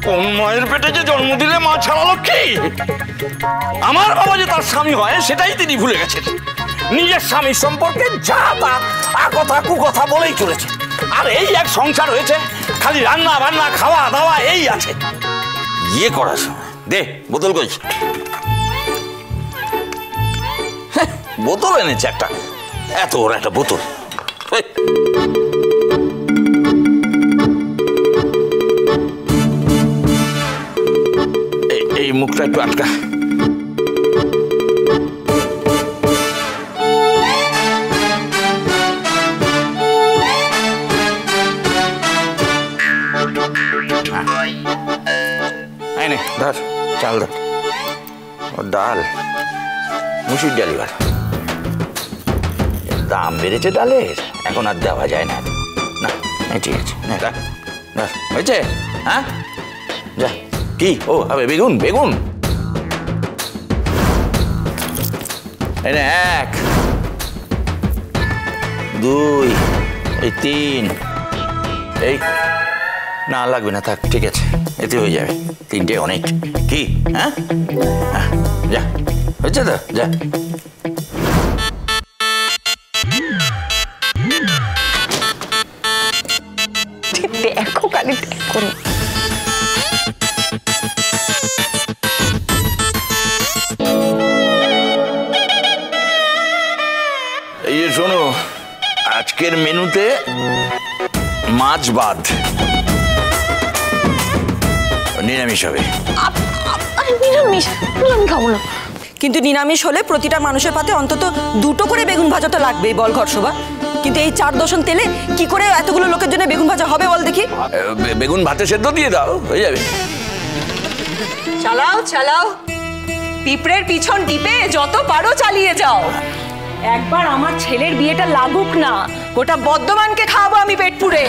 কোন মায়ের পেটে যে জন্ম দিলে মা ছাড়া লক্ষ্মী? আমার বাবা যে তার স্বামী হয় সেটাই তিনি ভুলে গেছেন। নিজের স্বামীর সম্পর্কে যা তা কথা কুকথা বলেই চলেছে। আর এই এক সংসার হয়েছে, খালি রান্না বান্না খাওয়া দাওয়া এই আছে। ইয়ে করার সময় দে বোতল কই, বোতল এনেছে একটা, এত ওর একটা বোতল। এই মুখটা একটু আটকা। ধর চাল, ধর ও ডাল, মুসুর ডাল। এবার দাম বেড়েছে ডালের, এখন আর দেওয়া যায় না। না ঠিক আছে, হয়েছে। হ্যাঁ যা। কি ও হবে বেগুন? বেগুন এই 1 2 এই 3 এই না লাগবে না, থাক ঠিক আছে, এতে হয়ে যাবে। 3টে অনেক। কি হ্যাঁ যা, হয়েছে তো যা। দেখো কালি দেখো। এই যে শোনো, আজকের মেনুতে মাছ বাদ, নিরামিষ হবে। নিরামিষ? আমি খাবো না। কিন্তু নিরামিষ হলে প্রতিটা মানুষের পাতে অন্তত 2টো করে বেগুন ভাজা তো লাগবেই, বল ঘরসভা। কিন্তু এই 4 দশন তেলে কি করে এতগুলো লোকের জন্য বেগুন ভাজা হবে বল দেখি? বেগুন ভাতে সেদ্ধ দিয়ে দাও, হয়ে যাবে। চালাও চালাও, পিঁপড়ের পিছন টিপে যত পারো চালিয়ে যাও। একবার আমার ছেলের বিয়েটা লাগুক না, গোটা বর্ধমানকে খাওয়াবো আমি পেট পুড়ে।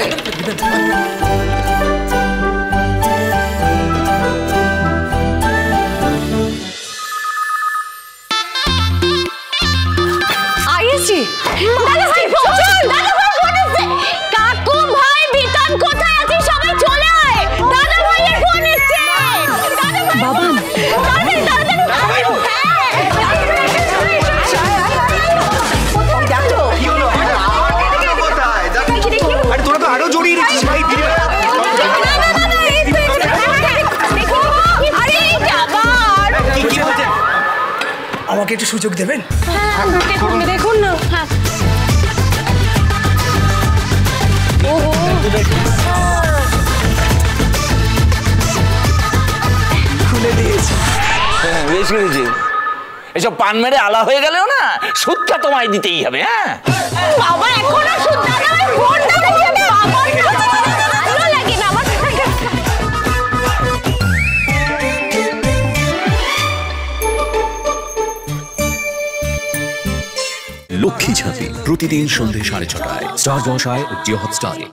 আইএসজি দাদা ভাই পৌঁছুন, দাদা ভাই ফোন এসেছে। কাকু ভাই বিতান কোথায় আছিস? সবাই চলে আয়, দাদা ভাইয়ের ফোন এসেছে। দাদা ভাই বাবা আমাকে একটু সুযোগ দেবেন? দেখুন না। খুলে দিয়েছি। বেশ করেছি। এসব পান মেরে আলা হয়ে গেলেও না, সুদটা তোমায় দিতেই হবে। হ্যাঁ বাবা এখনো সুদ দাদা ভাই ফোন দাও। ভালো লাগে না আমার। লক্ষ্মী ঝাঁপি প্রতিদিন সন্ধ্যে 6:30টায় স্টার জলসায় ও জিও হটস্টারে।